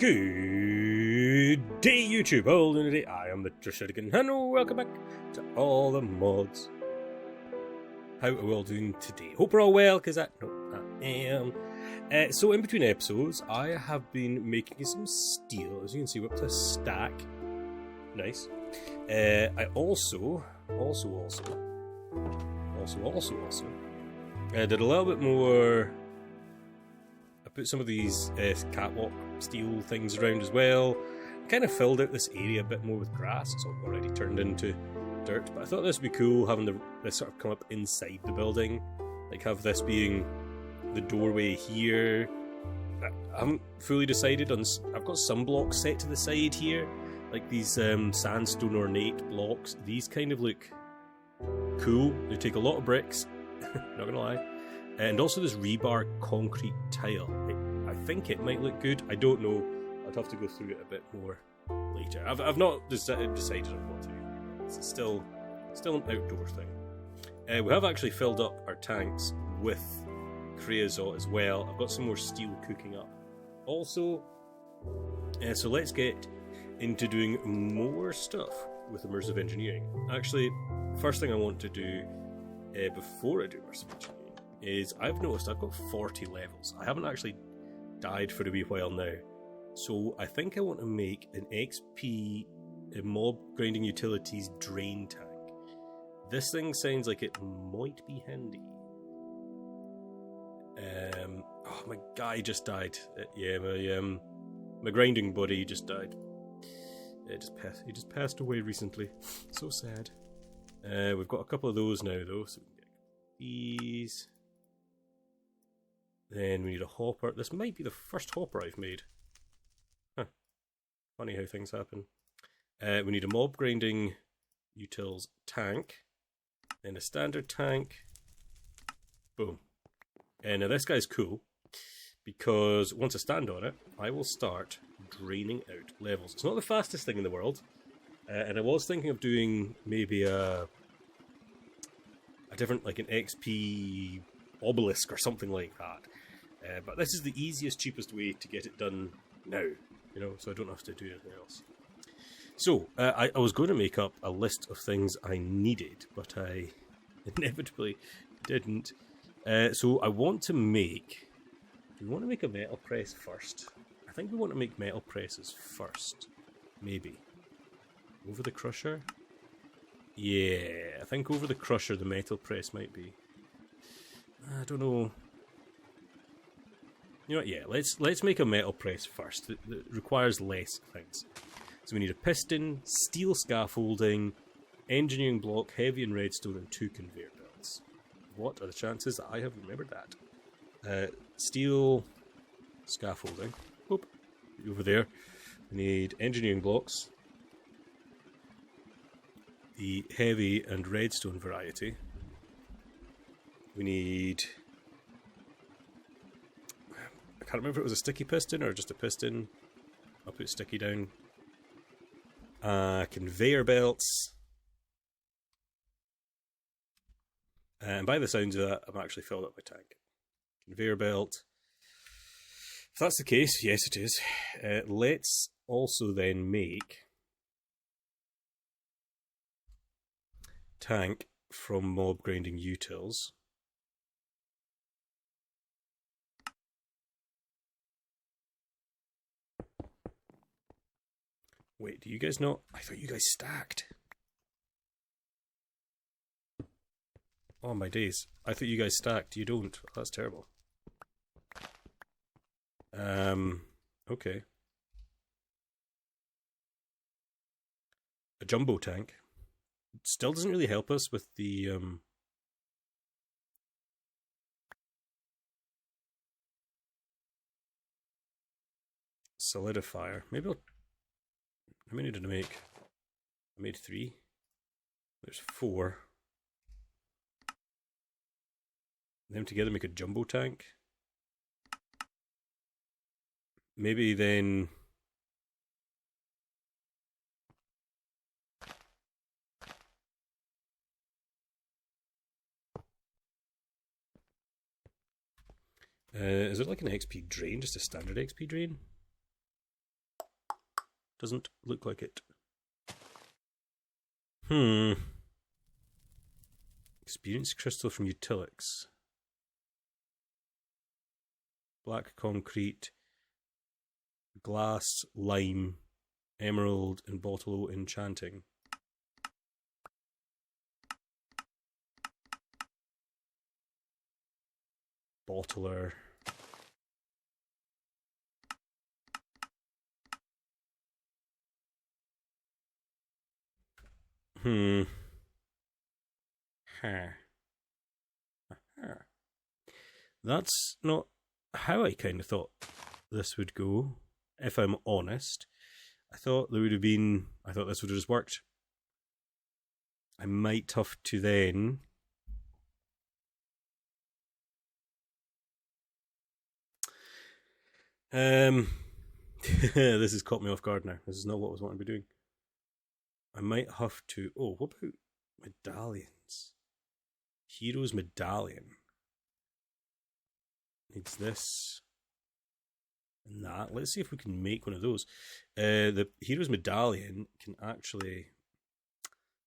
Good day, YouTube. All in a day. I am the Trishadigan, and welcome back to all the mods. How are we all doing today? Hope we're all well, because I am. So in between episodes, I have been making some steel. As you can see, we're up to a stack. Nice. I also did a little bit more. I put some of these catwalk steel things around as well. Kind of filled out this area a bit more with grass. It's already turned into dirt, but I thought this would be cool having this sort of come up inside the building. Like have this being the doorway here. I haven't fully decided on. I've got some blocks set to the side here, like these sandstone ornate blocks. These kind of look cool. They take a lot of bricks. Not gonna lie. And also this rebar concrete tile. I think it might look good. I don't know. I'd have to go through it a bit more later. I've not decided on what to do. It's still an outdoor thing. We have actually filled up our tanks with creosote as well. I've got some more steel cooking up. Also, so let's get into doing more stuff with immersive engineering. Actually, first thing I want to do before I do immersive engineering is I've noticed I've got 40 levels. I haven't actually died for a wee while now. So I think I want to make an XP mob grinding utilities drain tank. This thing sounds like it might be handy. Oh, my guy just died. Yeah, my grinding buddy just died. He just passed away recently. So sad. We've got a couple of those now though, so we can get these. Then we need a hopper. This might be the first hopper I've made. Huh. Funny how things happen. We need a mob grinding utils tank. Then a standard tank. Boom. Now this guy's cool, because once I stand on it, I will start draining out levels. It's not the fastest thing in the world. And I was thinking of doing maybe a different, like an XP obelisk or something like that. But this is the easiest, cheapest way to get it done now, so I don't have to do anything else. So, I was going to make up a list of things I needed, but I inevitably didn't. So I want to make... Do we want to make a metal press first? I think we want to make metal presses first. Maybe. Over the crusher? Yeah, I think over the crusher the metal press might be. I don't know. You know what, yeah, let's make a metal press first. That requires less things. So we need a piston, steel scaffolding, engineering block, heavy and redstone, and 2 conveyor belts. What are the chances that I have remembered that? Steel scaffolding. Oop, over there. We need engineering blocks. The heavy and redstone variety. We need... I can't remember if it was a sticky piston or just a piston. I'll put sticky down. Conveyor belts. And by the sounds of that, I've actually filled up my tank. Conveyor belt. If that's the case, yes it is. Let's also then make tank from mob grinding utils. Wait, do you guys not? I thought you guys stacked. Oh my days. I thought you guys stacked. You don't. Oh, that's terrible. Okay. A jumbo tank. Still doesn't really help us with the, solidifier. Maybe I'll... How many did I make? I made 3. There's 4. Them together make a jumbo tank. Maybe then... is it like an XP drain? Just a standard XP drain? Doesn't look like it. Experience crystal from Utilix. Black concrete, glass, lime, emerald, and bottle enchanting. Bottler. That's not how I kind of thought this would go, if I'm honest. I thought this would have just worked. I might have to then this has caught me off guard now. This is not what I was wanting to be doing. I might have to... Oh, what about medallions? Hero's medallion. Needs this and that. Let's see if we can make one of those. The Hero's medallion can actually...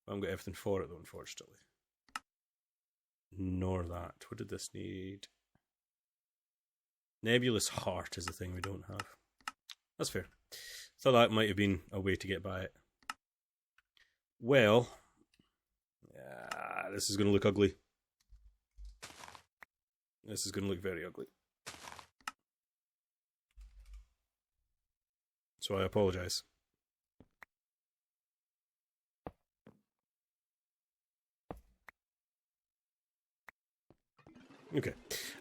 I haven't got everything for it though, unfortunately. Nor that. What did this need? Nebulous Heart is the thing we don't have. That's fair. Thought that might have been a way to get by it. Well, this is going to look ugly. This is going to look very ugly. So I apologise. Okay.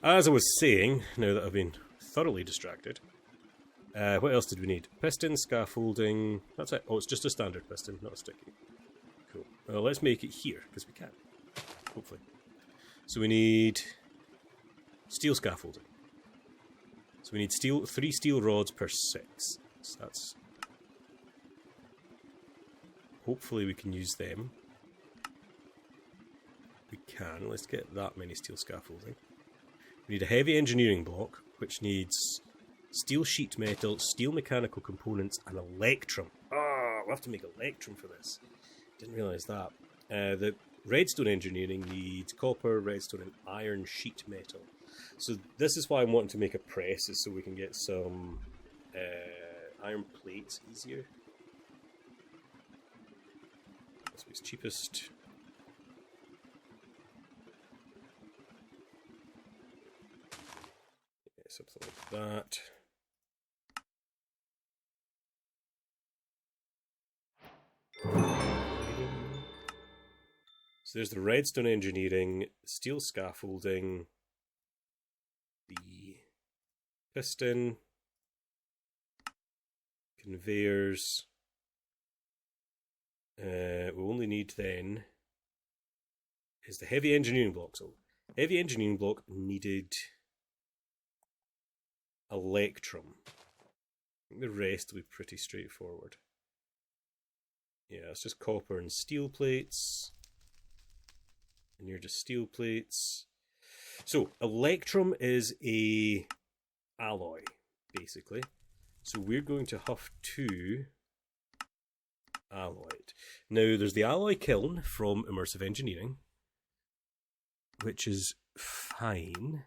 As I was saying, now that I've been thoroughly distracted, what else did we need? Piston, scaffolding. That's it. Oh, it's just a standard piston, not a sticky. Cool. Well, let's make it here, because we can. Hopefully. So we need steel scaffolding. So we need 3 steel rods per 6. So that's... Hopefully we can use them. We can. Let's get that many steel scaffolding. We need a heavy engineering block, which needs steel sheet metal, steel mechanical components, and electrum. We'll have to make electrum for this. Didn't realise that. The redstone engineering needs copper, redstone, and iron sheet metal. So this is why I'm wanting to make a press, is so we can get some iron plates easier. This was cheapest. Yeah, something like that. So there's the redstone engineering, steel scaffolding, the piston, conveyors. We only need then is the heavy engineering block. So heavy engineering block needed electrum. I think the rest will be pretty straightforward. Yeah, it's just copper and steel plates. And you're just steel plates. So electrum is a alloy, basically. So we're going to have to alloy it. Now there's the alloy kiln from Immersive Engineering, which is fine.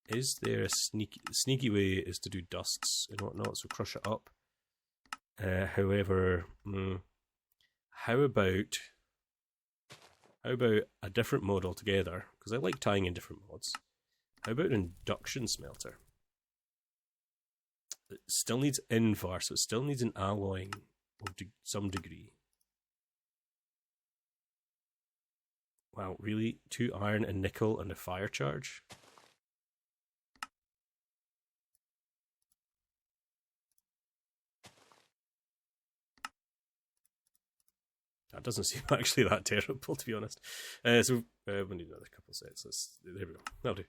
Is there a sneaky way is to do dusts and whatnot, so crush it up. However, how about a different mod altogether? Because I like tying in different mods. How about an induction smelter? It still needs Invar, so it still needs an alloying of some degree. Wow, really? 2 iron and nickel and a fire charge? That doesn't seem actually that terrible, to be honest. So we need another couple sets. There we go. That'll do.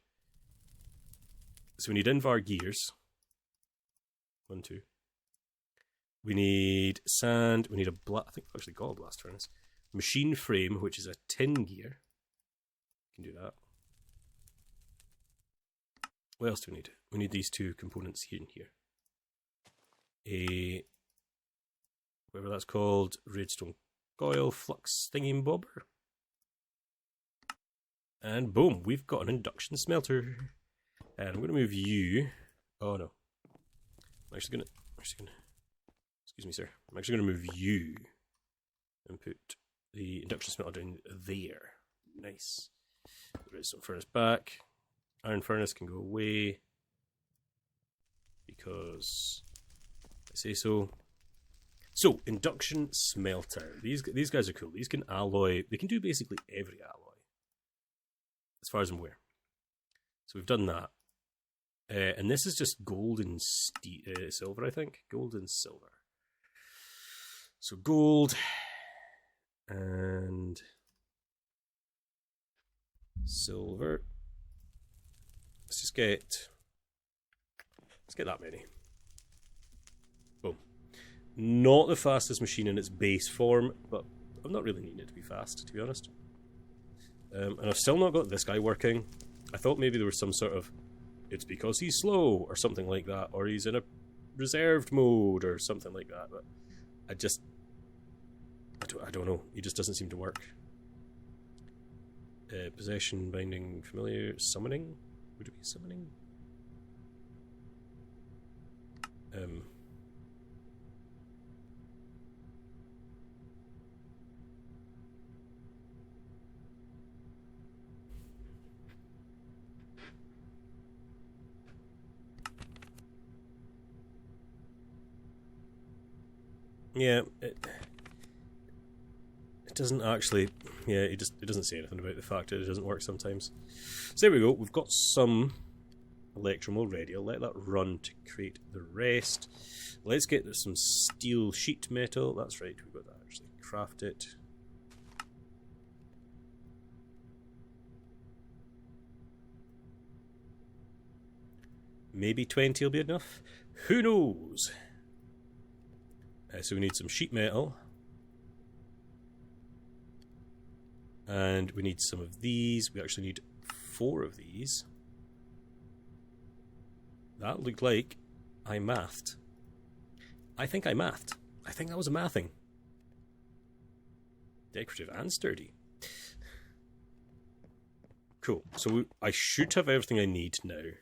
So we need Invar gears. 1, 2. We need sand. We need I think we've actually got a blast furnace. Machine frame, which is a tin gear. We can do that. What else do we need? We need these 2 components here and here. A whatever that's called, redstone coil flux thingy bobber. And boom, we've got an induction smelter. And I'm going to move you. Oh no. I'm actually going to. Excuse me, sir. I'm actually going to move you and put the induction smelter down there. Nice. The redstone furnace back. Iron furnace can go away because I say so. So, induction smelter. These guys are cool. These can alloy. They can do basically every alloy, as far as I'm aware. So we've done that. And this is just gold and silver, I think. Gold and silver. So gold and silver. Let's get that many. Boom. Not the fastest machine in its base form, but I'm not really needing it to be fast, to be honest. And I've still not got this guy working. I thought maybe there was some sort of, it's because he's slow or something like that, or he's in a reserved mode or something like that, but I don't know. He just doesn't seem to work. Possession, binding, familiar, summoning? Would it be summoning? Yeah, it doesn't actually. Yeah, it doesn't say anything about the fact that it doesn't work sometimes. So there we go. We've got some Electrum already. I'll let that run to create the rest. Let's get some steel sheet metal. That's right. We've got to actually craft it. Maybe 20 will be enough. Who knows? So we need some sheet metal. And we need some of these. We actually need 4 of these. That looked like I mathed. I think I mathed. I think that was a mathing. Decorative and sturdy. Cool. So I should have everything I need now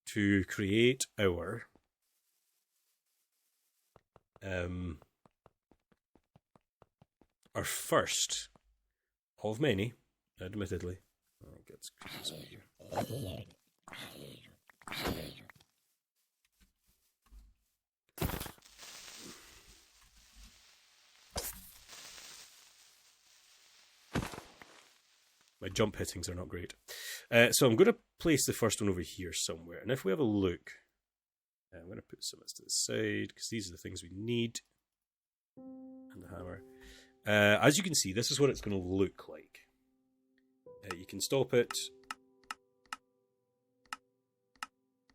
to create our first of many, admittedly. Oh, get here. My jump hittings are not great. So I'm going to place the first one over here somewhere. And if we have a look, I'm going to put some to the side because these are the things we need. And the hammer. As you can see, this is what it's going to look like. You can stop it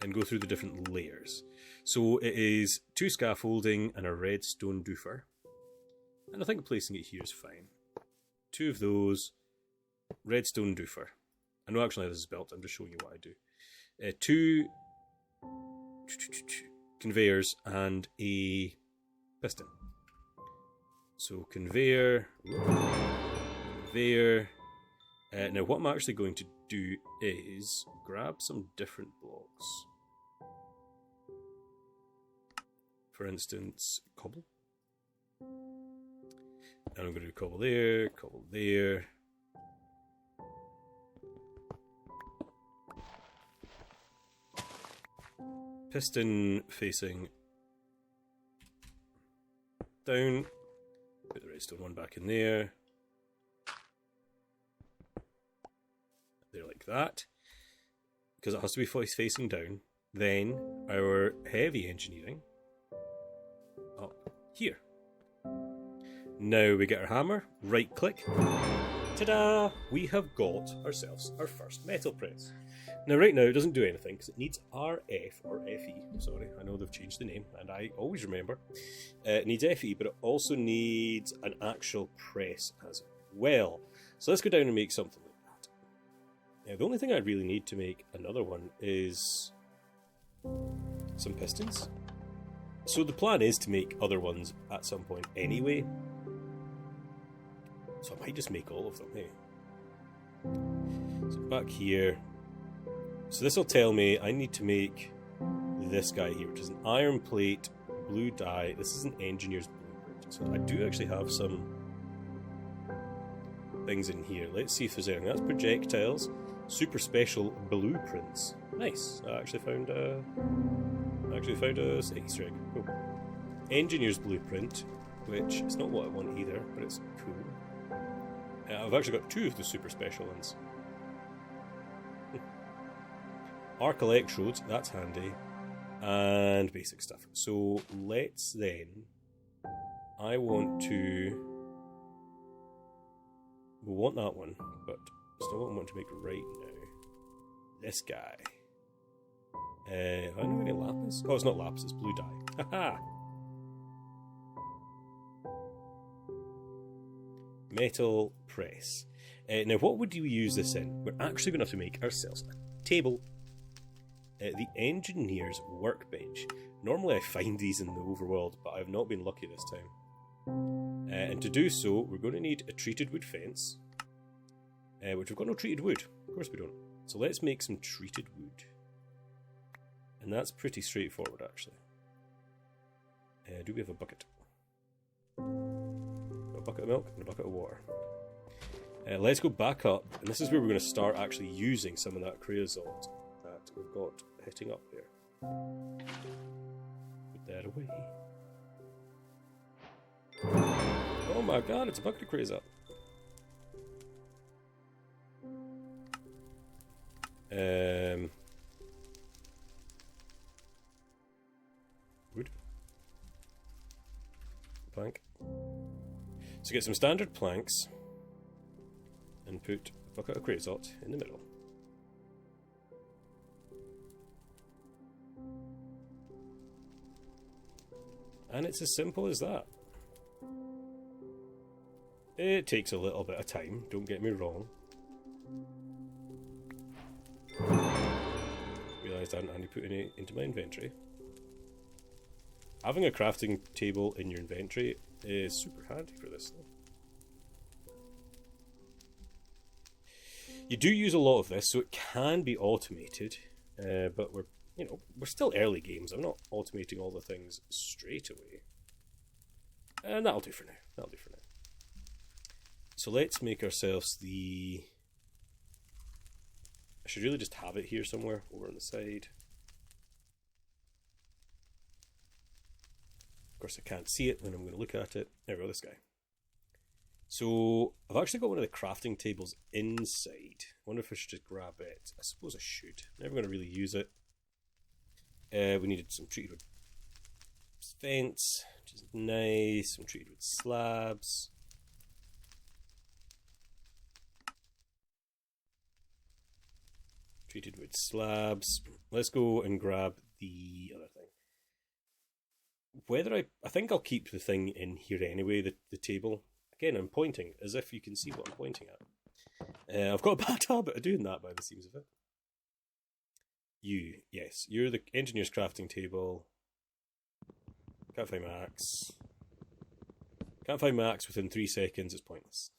and go through the different layers. So it is 2 scaffolding and a redstone doofer. And I think placing it here is fine. 2 of those, redstone doofer. I know actually this is built, I'm just showing you what I do. 2 conveyors and a piston. So conveyor. Now what I'm actually going to do is grab some different blocks. For instance, cobble. And I'm going to do cobble there. Piston facing down. Put the redstone one back in there. There like that. Because it has to be facing down. Then our heavy engineering up here. Now we get our hammer, right click. Ta-da! We have got ourselves our first metal press. Now right now it doesn't do anything because it needs RF or FE. Sorry, I know they've changed the name and I always remember. It needs FE, but it also needs an actual press as well. So let's go down and make something like that. Now the only thing I really need to make another one is some pistons. So the plan is to make other ones at some point anyway. So I might just make all of them, hey? So back here. So this will tell me I need to make this guy here, which is an iron plate, blue dye. This is an engineer's blueprint. So I do actually have some things in here. Let's see if there's anything. That's projectiles, super special blueprints. Nice. I actually found a Easter egg. Cool. Engineer's blueprint, which is not what I want either, but it's cool. I've actually got 2 of the super special ones. Arc electrodes, that's handy, and basic stuff. So let's then. I want to. We'll want that one, but it's not what I want to make right now. This guy. I don't know any lapis. Oh, it's not lapis, it's blue dye. Haha! Metal press. Now, what would you use this in? We're actually going to have to make ourselves a table. The engineer's workbench. Normally I find these in the overworld, but I've not been lucky this time. And to do so, we're going to need a treated wood fence, which we've got no treated wood. Of course we don't. So let's make some treated wood. And that's pretty straightforward, actually. Do we have a bucket? A bucket of milk and a bucket of water. Let's go back up, and this is where we're going to start actually using some of that creosote that we've got hitting up there. Put that away. Oh my god, it's a bucket of creosote. Wood. Plank. So get some standard planks and put a bucket of creosote in the middle. And it's as simple as that. It takes a little bit of time, don't get me wrong. Realised I hadn't actually put any into my inventory. Having a crafting table in your inventory is super handy for this though. You do use a lot of this, so it can be automated, but we're still early games. I'm not automating all the things straight away. And that'll do for now. That'll do for now. So let's make ourselves the... I should really just have it here somewhere, over on the side. Of course I can't see it when I'm going to look at it. There we go, this guy. So I've actually got one of the crafting tables inside. I wonder if I should just grab it. I suppose I should. Never going to really use it. We needed some treated wood fence, which is nice. Some treated wood slabs. Treated wood slabs. Let's go and grab the other thing. Whether I think I'll keep the thing in here anyway, the table. Again, I'm pointing as if you can see what I'm pointing at. I've got a bad habit of doing that by the seams of it. Yes, you're the engineer's crafting table. Can't find my axe. Can't find my axe within 3 seconds, it's pointless.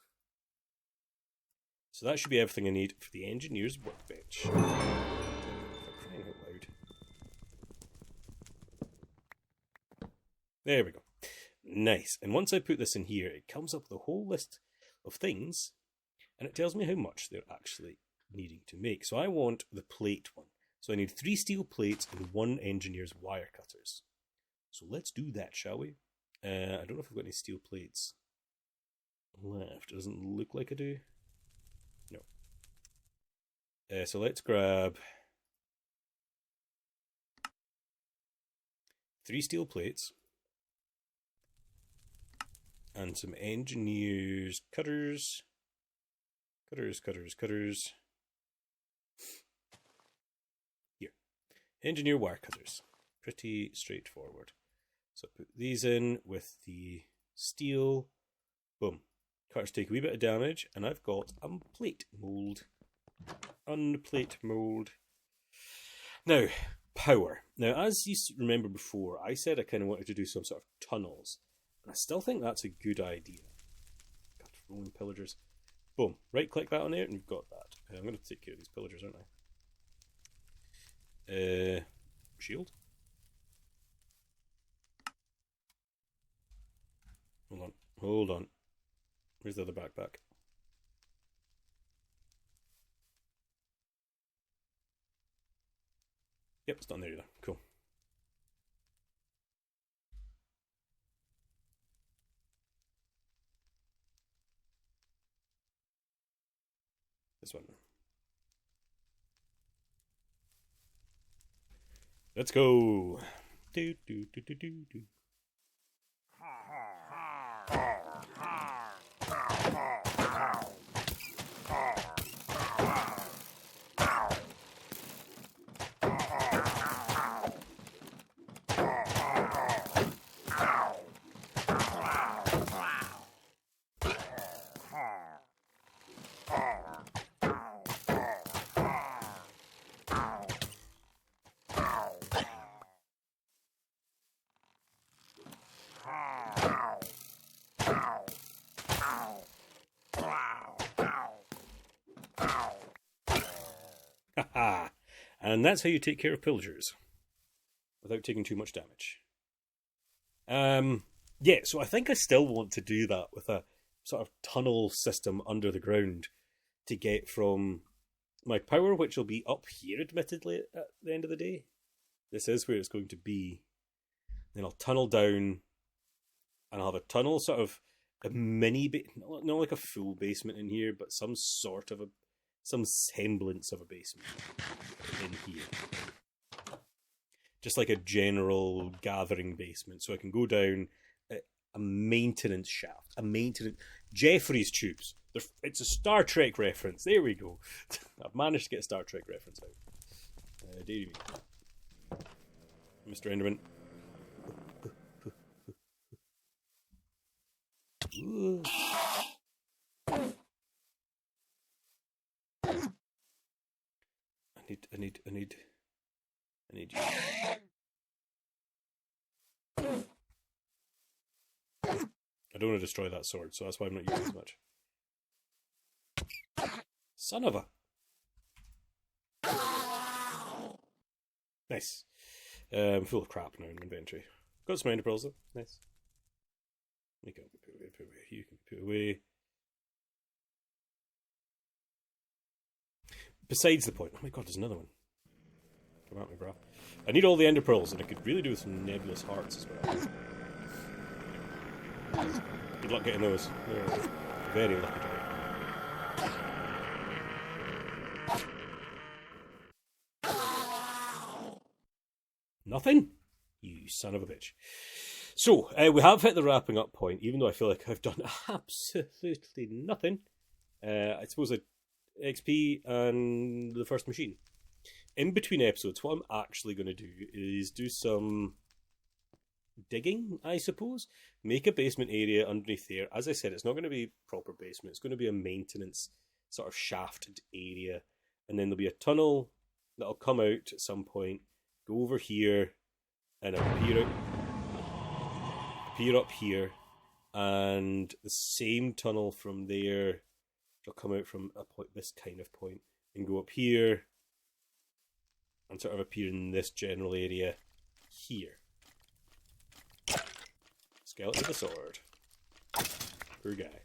So that should be everything I need for the engineer's workbench. For crying out loud. There we go. Nice. And once I put this in here, it comes up with a whole list of things, and it tells me how much they're actually needing to make. So I want the plate one. So I need 3 steel plates and 1 engineer's wire cutters. So let's do that, shall we? I don't know if I've got any steel plates left. It doesn't look like I do. No. So let's grab 3 steel plates and some engineer's cutters. Cutters. Here. Engineer wire cutters. Pretty straightforward. So put these in with the steel. Boom. Cutters take a wee bit of damage, and I've got a plate mould. Unplate mould. Now, power. Now, as you remember before, I said I kind of wanted to do some sort of tunnels, and I still think that's a good idea. God, rolling pillagers. Boom. Right click that on there, and you've got that. I'm going to take care of these pillagers, aren't I? Shield. Hold on. Where's the other backpack? Yep, it's not there either. Cool. This one. Let's go. Do do do do do do. And that's how you take care of pillagers without taking too much damage. Yeah, so I think I still want to do that with a sort of tunnel system under the ground to get from my power, which will be up here, admittedly, at the end of the day. This is where it's going to be. Then I'll tunnel down, and I'll have a tunnel, sort of a mini, not like a full basement in here, but some sort of some semblance of a basement in here. Just like a general gathering basement. So I can go down a maintenance shaft. Jeffrey's tubes. It's a Star Trek reference. There we go. I've managed to get a Star Trek reference out. Dear me. Mr. Enderman. I need you. I don't want to destroy that sword, so that's why I'm not using as much. Son of a... Nice. I'm full of crap now in my inventory. Got some ender pearls though. Nice. You can put away. You can put away. Besides the point. Oh my god, there's another one. Come at me, bro. I need all the ender pearls, and I could really do with some nebulous hearts as well. Good luck getting those. They're very lucky to get. Nothing? You son of a bitch. So, we have hit the wrapping up point, even though I feel like I've done absolutely nothing. I suppose XP and the first machine. In between episodes, what I'm actually going to do is do some digging, I suppose. Make a basement area underneath there. As I said, it's not going to be proper basement. It's going to be a maintenance sort of shafted area. And then there'll be a tunnel that'll come out at some point, go over here, and appear up here. And the same tunnel from there will come out from a point, this kind of point, and go up here and sort of appear in this general area here. Skeleton with a sword. Poor guy.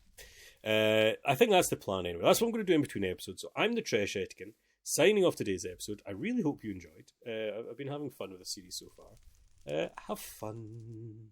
I think that's the plan anyway. That's what I'm going to do in between episodes. So I'm the Tresh Etiquette, signing off today's episode. I really hope you enjoyed. I've been having fun with the series so far. Have fun.